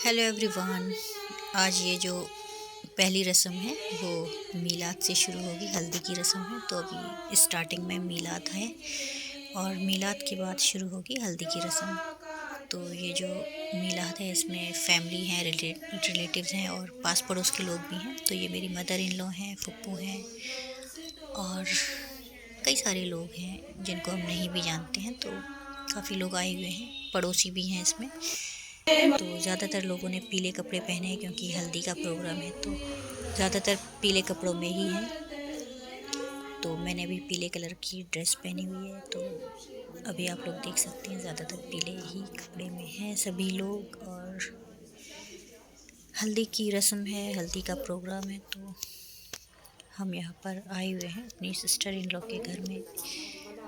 Hello everyone. आज ये जो पहली रस्म है वो मीलाद से शुरू होगी। हल्दी की रस्म है तो अभी स्टार्टिंग में मीलाद है और मीलाद के बाद शुरू होगी हल्दी की रस्म। तो ये जो मीलाद है इसमें फैमिली हैं, रिलेटिव्स हैं और पास पड़ोस के लोग भी हैं। तो ये मेरी मदर इन लॉ हैं, फुप्पू हैं और कई सारे लोग हैं जिनको हम नहीं भी जानते हैं। तो काफ़ी लोग आए हुए हैं, पड़ोसी भी हैं इसमें। तो ज़्यादातर लोगों ने पीले कपड़े पहने हैं क्योंकि हल्दी का प्रोग्राम है, तो ज़्यादातर पीले कपड़ों में ही हैं। तो मैंने भी पीले कलर की ड्रेस पहनी हुई है। तो अभी आप लोग देख सकते हैं ज़्यादातर पीले ही कपड़े में हैं सभी लोग। और हल्दी की रस्म है, हल्दी का प्रोग्राम है। तो हम यहाँ पर आए हुए हैं अपनी सिस्टर इन लॉ के घर में।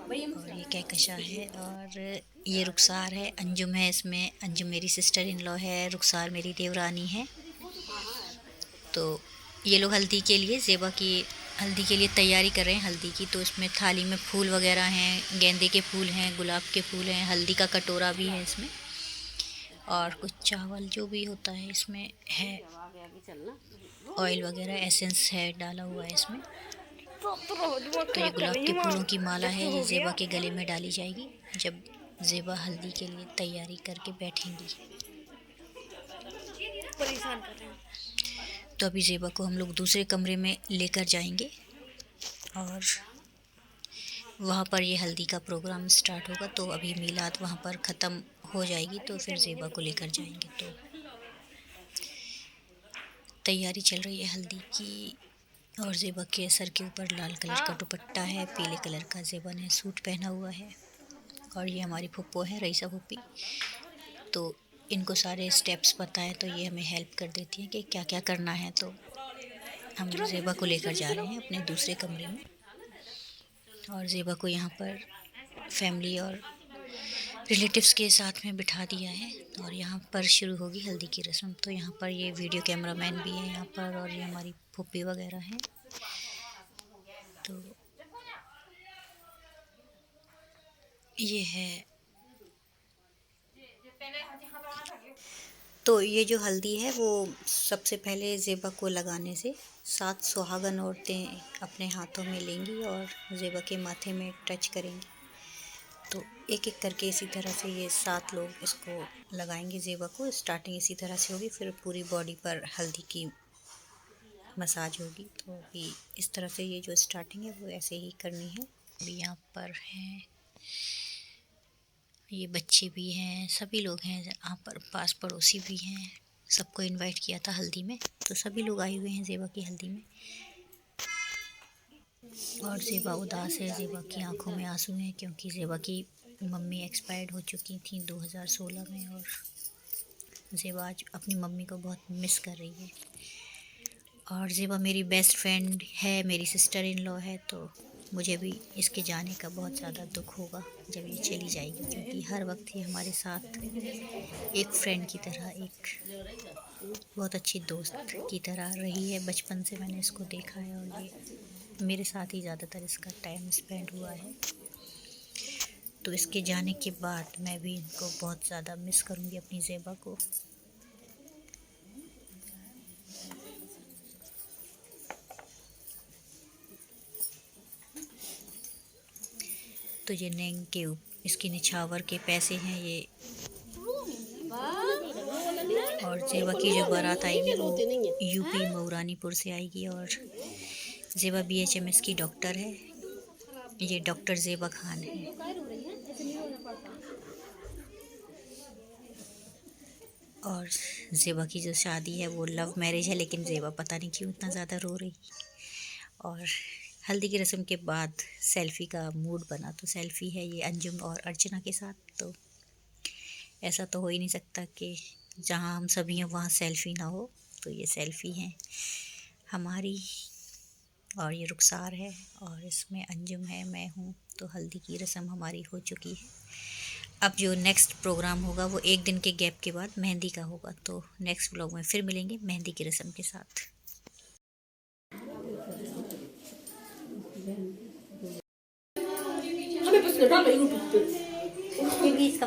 और ये कहकशा है और ये रुखसार है, अंजुम है इसमें। अंजुम मेरी सिस्टर इन लॉ है, रुखसार मेरी देवरानी है। तो ये लोग हल्दी के लिए हल्दी के लिए तैयारी कर रहे हैं हल्दी की। तो इसमें थाली में फूल वगैरह हैं, गेंदे के फूल हैं, गुलाब के फूल हैं, हल्दी का कटोरा भी है इसमें और कुछ चावल जो भी होता है इसमें है। ऑयल वगैरह एसेंस है डाला हुआ है इसमें। तो ये गुलाब के फूलों की माला है, ये ज़ेबा के गले में डाली जाएगी जब ज़ेबा हल्दी के लिए तैयारी करके बैठेंगी। परेशान कर रहे हैं। तो अभी ज़ेबा को हम लोग दूसरे कमरे में लेकर जाएंगे और वहाँ पर ये हल्दी का प्रोग्राम स्टार्ट होगा। तो अभी मीलाद वहाँ पर ख़त्म हो जाएगी तो फिर ज़ेबा को लेकर जाएंगे। तो तैयारी चल रही है हल्दी की और ज़ेबा के सर के ऊपर लाल कलर का दुपट्टा है, पीले कलर का ज़ेबा ने सूट पहना हुआ है। और ये हमारी फुप्पो है, रईसा फुप्पी। तो इनको सारे स्टेप्स पता है तो ये हमें हेल्प कर देती हैं कि क्या क्या करना है। तो हम ज़ेबा को लेकर जा रहे हैं अपने दूसरे कमरे में और ज़ेबा को यहाँ पर फैमिली और रिलेटिव्स के साथ में बिठा दिया है और यहाँ पर शुरू होगी हल्दी की रस्म। तो यहाँ पर ये वीडियो कैमरामैन भी है यहाँ पर और ये हमारी फूफी वगैरह हैं। तो ये है। तो ये जो हल्दी है वो सबसे पहले ज़ेबा को लगाने से 7 सुहागन औरतें अपने हाथों में लेंगी और ज़ेबा के माथे में टच करेंगी। तो एक एक करके इसी तरह से ये 7 लोग इसको लगाएंगे ज़ेबा को। स्टार्टिंग इसी तरह से होगी, फिर पूरी बॉडी पर हल्दी की मसाज होगी। तो अभी इस तरह से ये जो स्टार्टिंग है वो ऐसे ही करनी है। अभी यहाँ पर हैं, ये बच्चे भी हैं, सभी लोग हैं यहाँ पर, पास पड़ोसी भी हैं। सबको इनवाइट किया था हल्दी में, तो सभी लोग आए हुए हैं ज़ेबा की हल्दी में। और ज़ेबा उदास है, ज़ेबा की आंखों में आंसू हैं क्योंकि ज़ेबा की मम्मी एक्सपायर्ड हो चुकी थी 2016 में और ज़ेबा आज अपनी मम्मी को बहुत मिस कर रही है। और ज़ेबा मेरी बेस्ट फ्रेंड है, मेरी सिस्टर इन लॉ है। तो मुझे भी इसके जाने का बहुत ज़्यादा दुख होगा जब ये चली जाएगी, क्योंकि हर वक्त ये हमारे साथ एक फ्रेंड की तरह, एक बहुत अच्छी दोस्त की तरह रही है। बचपन से मैंने इसको देखा है और ये मेरे साथ ही ज़्यादातर इसका टाइम स्पेंड हुआ है। तो इसके जाने के बाद मैं भी इनको बहुत ज़्यादा मिस करूँगी, अपनी ज़ेबा को। तो ये नेंग के इसकी निछावर के पैसे हैं ये। और ज़ेबा की जो बारात आएगी वो यूपी मऊरानीपुर से आएगी और ज़ेबा BHMS की डॉक्टर है। ये डॉक्टर ज़ेबा खान है। और ज़ेबा की जो शादी है वो लव मैरिज है, लेकिन ज़ेबा पता नहीं क्यों इतना ज़्यादा रो रही। और हल्दी की रस्म के बाद सेल्फ़ी का मूड बना, तो सेल्फ़ी है ये अंजुम और अर्चना के साथ। तो ऐसा तो हो ही नहीं सकता कि जहाँ हम सभी हैं वहाँ सेल्फ़ी ना हो। तो ये सेल्फ़ी है हमारी और ये रुखसार है और इसमें अंजुम है, मैं हूँ। तो हल्दी की रस्म हमारी हो चुकी है। अब जो नेक्स्ट प्रोग्राम होगा वो एक दिन के गैप के बाद मेहंदी का होगा। तो नेक्स्ट व्लॉग में फिर मिलेंगे मेहंदी की रस्म के साथ। इसका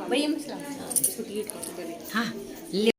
बढ़िया मसला हाँ ले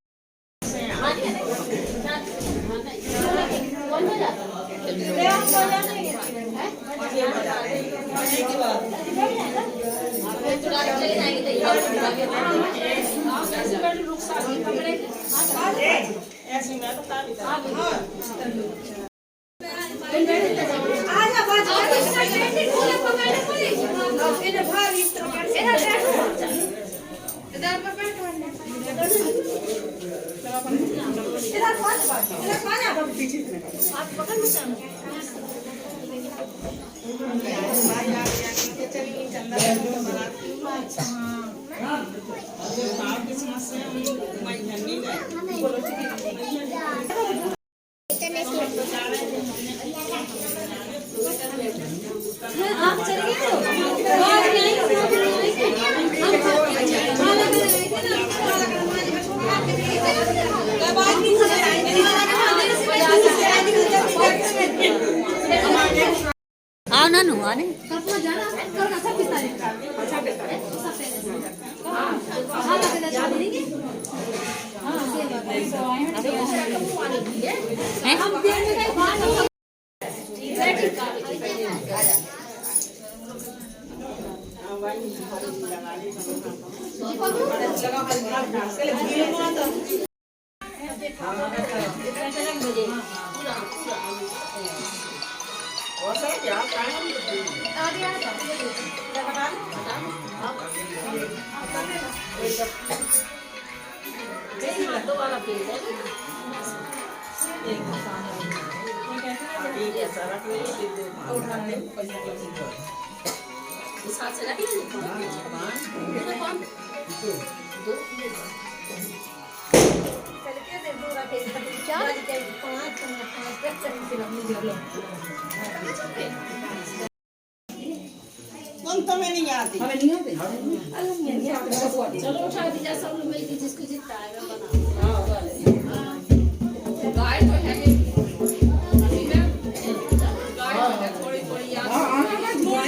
आओ नानू आने तुम्हें नहीं आती हमें नहीं आती चलो उठा दीजिए सब लोग मिलके जिसको जितना आएगा बनाओ गाय तो है थोड़ी थोड़ी याद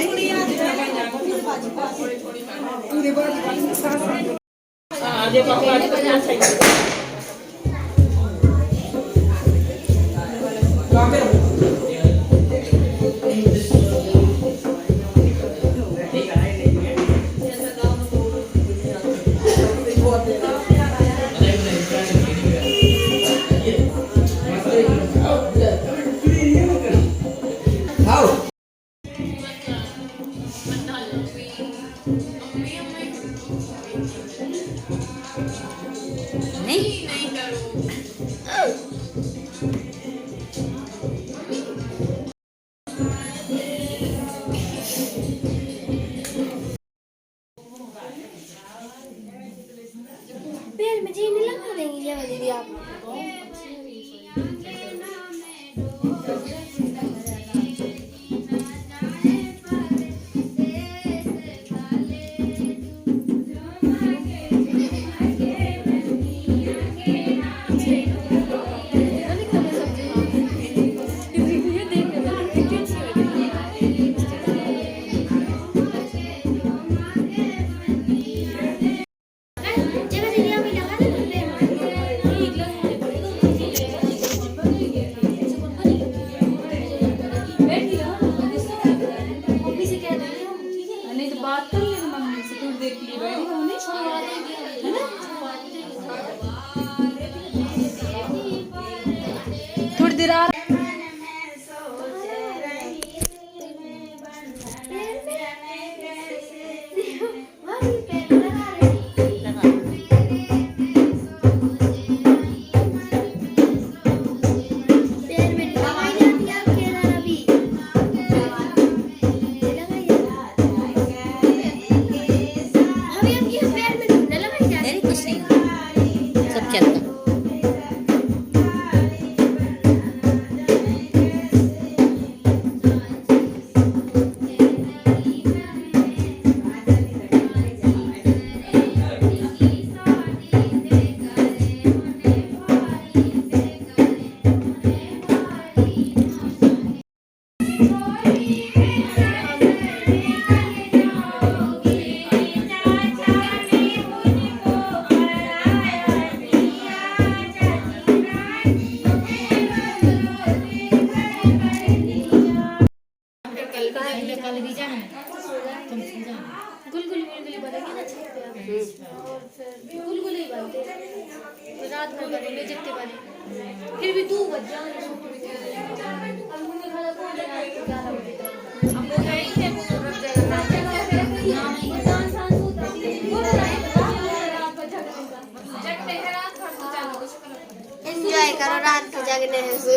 थोड़ी याद पूरी बात आगे पापा बजा चाहिए पैर में चीनी लगा देंगी क्या दीदी आप थोड़ी देर आ मेरी कुछ नहीं बनेंगे ना छत पे और फिर गुलगुले ही बनते रात को बनेंगे जितने बने फिर भी 2 बज जाएंगे अब मुझे खाना कौन देगा 11 बजे तक अब वो गए थे वो रख जाएगा एंजॉय करो रात को जागने से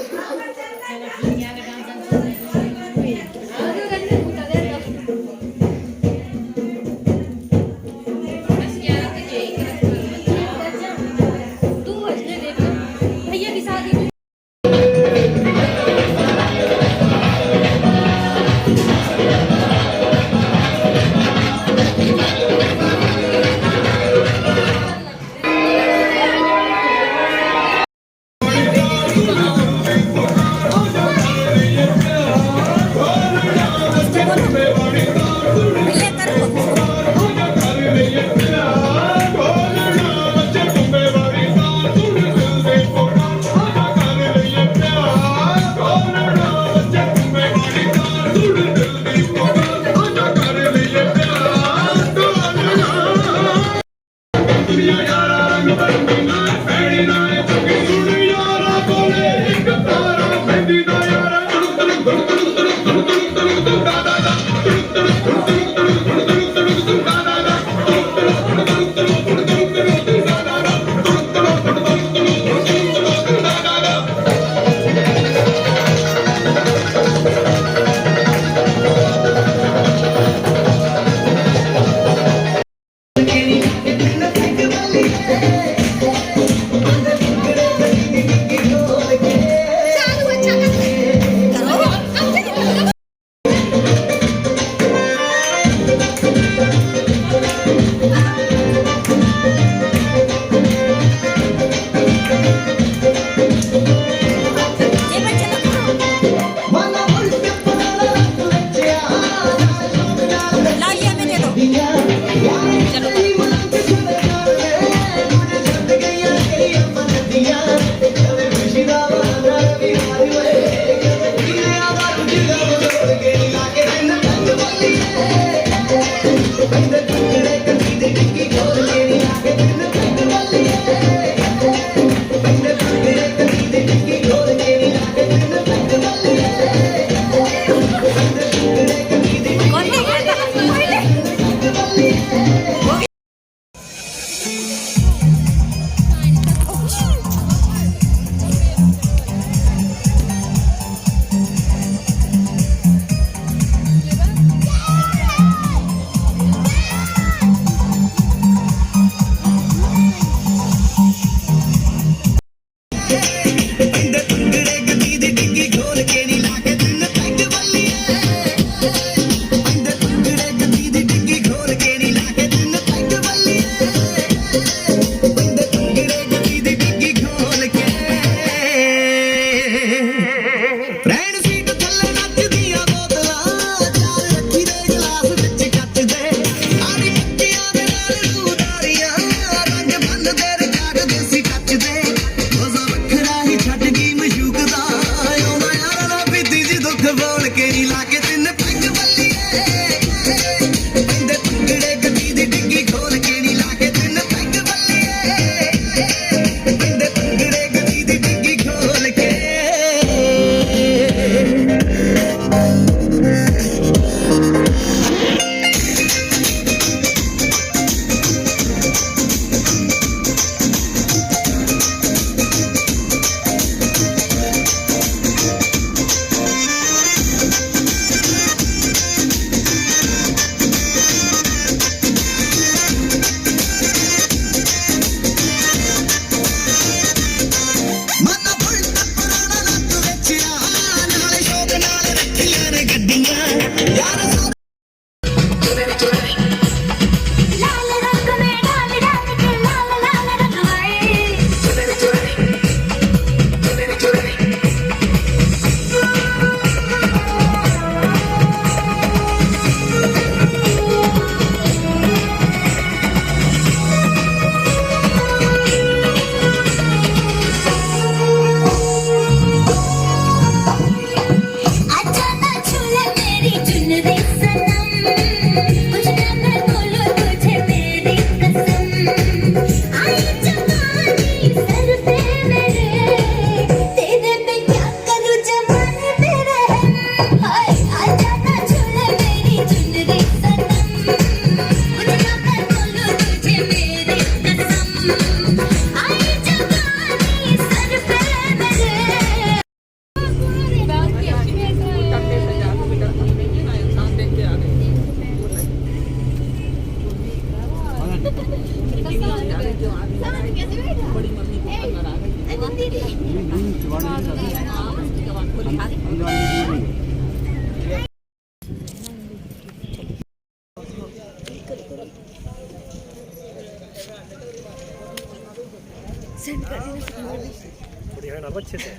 बढ़िया है ना अच्छे से।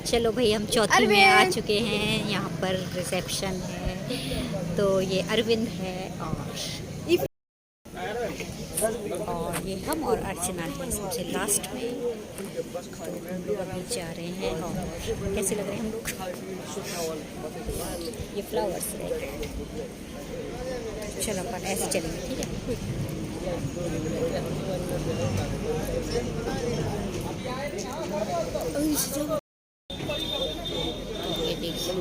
चलो भाई, हम चौथी में आ चुके हैं। यहाँ पर रिसेप्शन है, तो ये अरविंद है और ये हम और अर्चना है सबसे लास्ट में। तो हम लोग अभी जा रहे हैं और कैसे लग रहे हैं हम लोग? ये फ्लावर्स है। चलो अपन ऐसे चलेंगे, ठीक है? ये देखिए,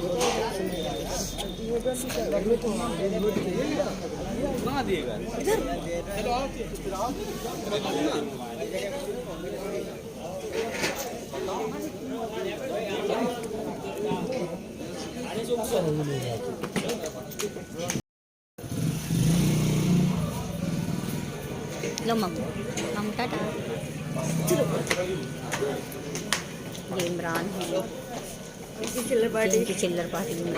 लो मम्मू, मम्मू टाटा। ये इमरान है, चिल्लर पार्टी में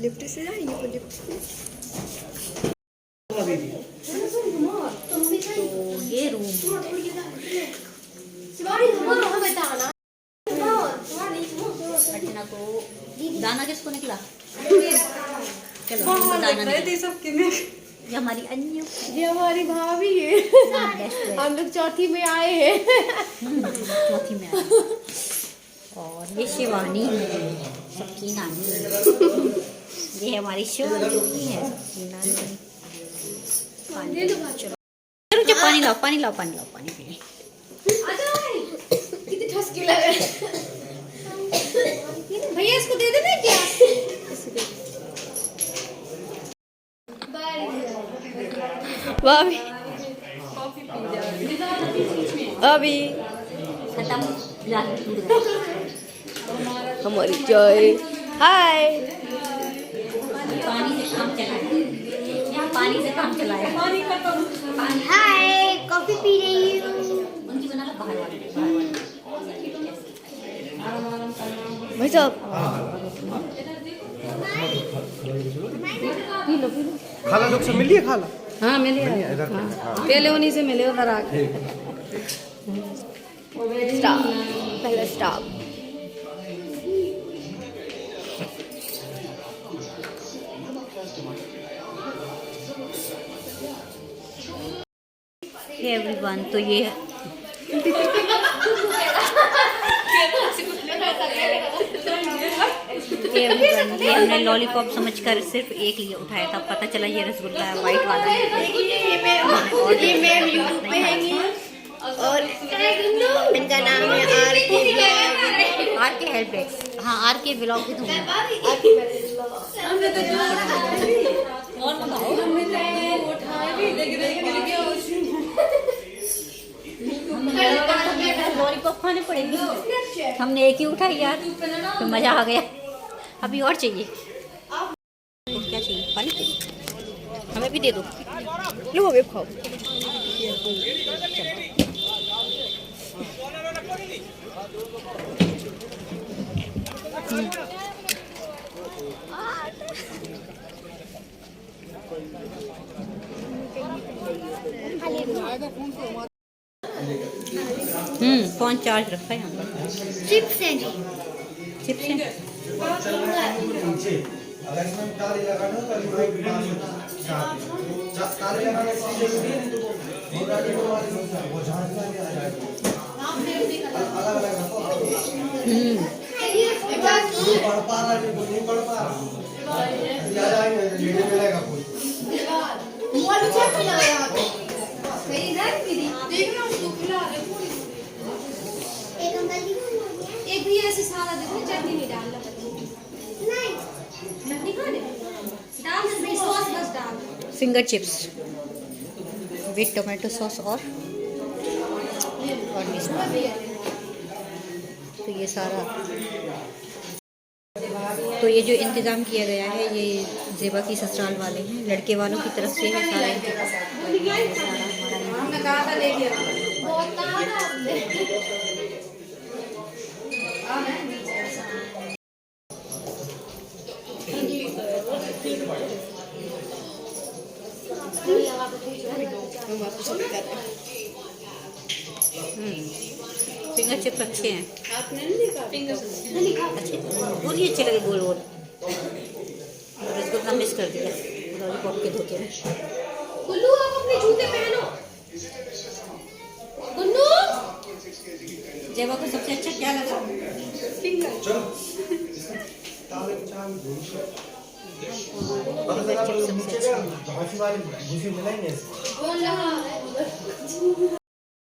लिफ्ट से जाएंगे तो लिफ्ट तो ये रूम अर्चना को दाना किसको निकला? चलो दाना निकला। ये हमारी अन्यू, ये हमारी भाभी है। हम लोग चौथी में आए हैं। चौथी में आए। और ये शिवानी है, सबकी नानी। ये हमारी शिवानी है, सबकी नानी। चलो पानी लाओ, पानी लाओ, पानी लाओ, पानी पी। कितनी ठसकी लग रही है। भैया इसको दे देना क्या? भाभी अभी खत्म। हमारी चाय। हाय, पानी से काम चलाए, पानी से काम चलाए। हाय, कॉफी पी रही हूँ। उनकी बना लो बाहर वाले। भाई साहब खाला लोग सब मिलिए खाला। हाँ मिले, पहले उन्हीं से मिले उधर आके। स्टॉप, पहले स्टॉप। हे एवरीवन, तो ये ये हमने लॉलीपॉप समझकर सिर्फ एक लिए उठाया था, पता चला ये रसगुल्ला है, वाइट वाला है। और इनका नाम है आर के हेल्प डेस्क। हाँ, आर के ब्लॉग भी दूंगी। लॉलीपॉप खाने पड़ेंगे। हमने एक ही उठाई यार, तो मजा आ गया। अभी और चाहिए। तो क्या चाहिए? पानी चाहिए? हमें भी दे दो। लो अभी खाओ। फोन चार्ज रखा है यहाँ पर। चिप्स हैं जी। चिप्स हैं। अगर इसमें ताले लगाने हो तो ताले लगाने से वो झाड़ना नहीं आ जाएगा। अलग अलग रखो। नहीं पढ़ पा रहा है, नहीं पढ़ पा रहा। अभी आ जाएंगे, लेने मिलेगा कोई। मोबाइल चेक कर लगा यहाँ पे। मेरी इधर मेरी देखना उसको खिला दे। एक अंकल जी, एक भी ये ऐसे सारा देखो चटनी नहीं डालना नहीं चटनी खाने डाल दे सॉस बस डाल finger chips with tomato sauce और भी। तो ये सारा तो ये जो इंतज़ाम किया गया है ये ज़ेबा की ससुराल वाले हैं, लड़के वालों की तरफ से है सारा फिंगर चिप्स अच्छे हैं, अच्छे बहुत ही अच्छे लगे गोल गोल। रसगुल्ला मिस कर दिया लॉलीपॉप के धोखे में। गुल्लू आप अपने जूते पहनो। गुल्लू जेबा को सबसे अच्छा क्या लगा? फिंगर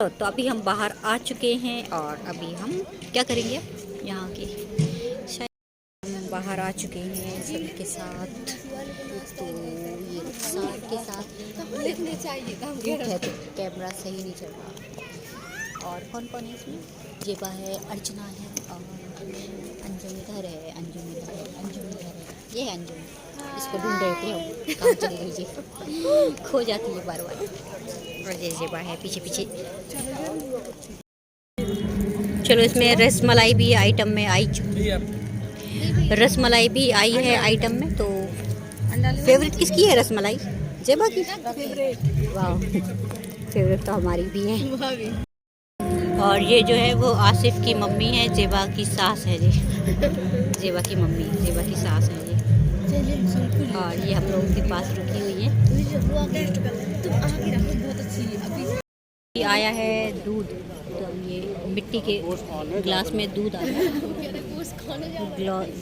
तो अभी हम बाहर आ चुके हैं और अभी हम क्या करेंगे यहाँ के शायद हम बाहर आ चुके हैं सभी के साथ। तो ये साथ के साथ लिखने चाहिए है तो कैमरा सही नहीं चल रहा। और कौन कौन है इसमें? जेबा है, अर्चना है और अंजुम इधर है, अंजुम इधर है, अंजुम इधर है, ये है अंजुम। इसको ढूंढ रहे थे हम, कहाँ चली गई जी, खो जाती है बार बार। और ये जेबा है पीछे पीछे। चलो इसमें रसमलाई भी आइटम में आई, रसमलाई भी आई है आइटम में। तो फेवरेट किसकी है रसमलाई? जेबा की। वाह फेवरेट तो हमारी भी है। और ये जो है वो आसिफ की मम्मी है, जेबा की सास है जी। जेबा की मम्मी, जेबा की सास है ये। और ये हम लोगों के पास रुकी हुई है। ये आया है दूध, तो ये मिट्टी के ग्लास में दूध आया है।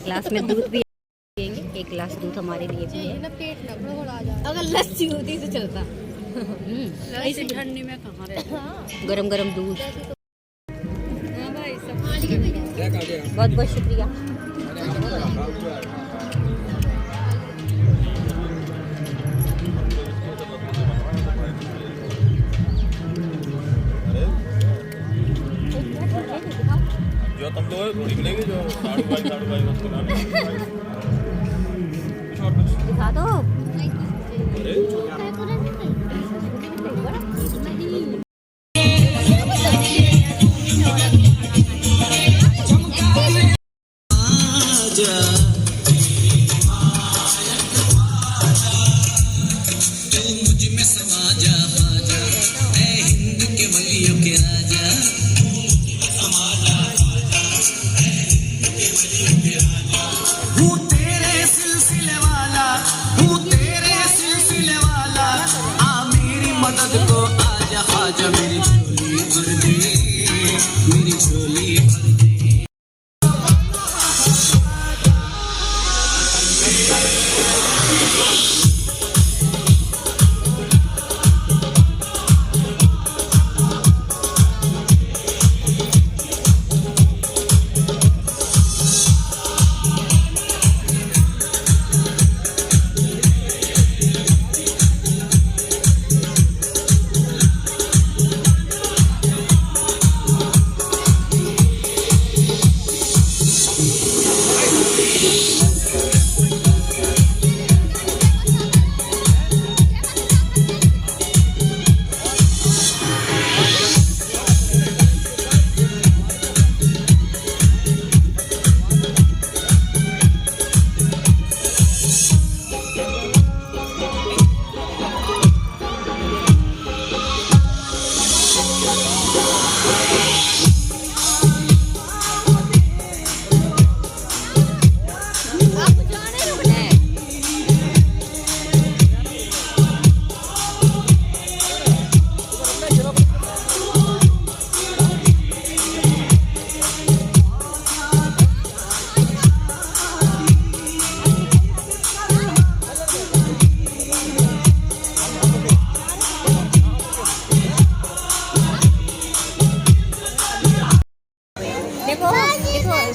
ग्लास में दूध भी देंगे, एक गिलास दूध हमारे लिए भी है। अगर लस्सी होती तो चलता। ऐसे ठंडी में कहाँ रहता। गरम गरम दूध। बहुत बहुत शुक्रिया। जो तुम लोग थोड़ी मिलेंगे जो साढ़े बाई दिखा दो।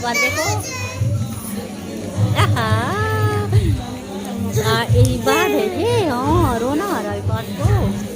बात देखो। यही बात है ये। हाँ रोना आ रहा है बात को।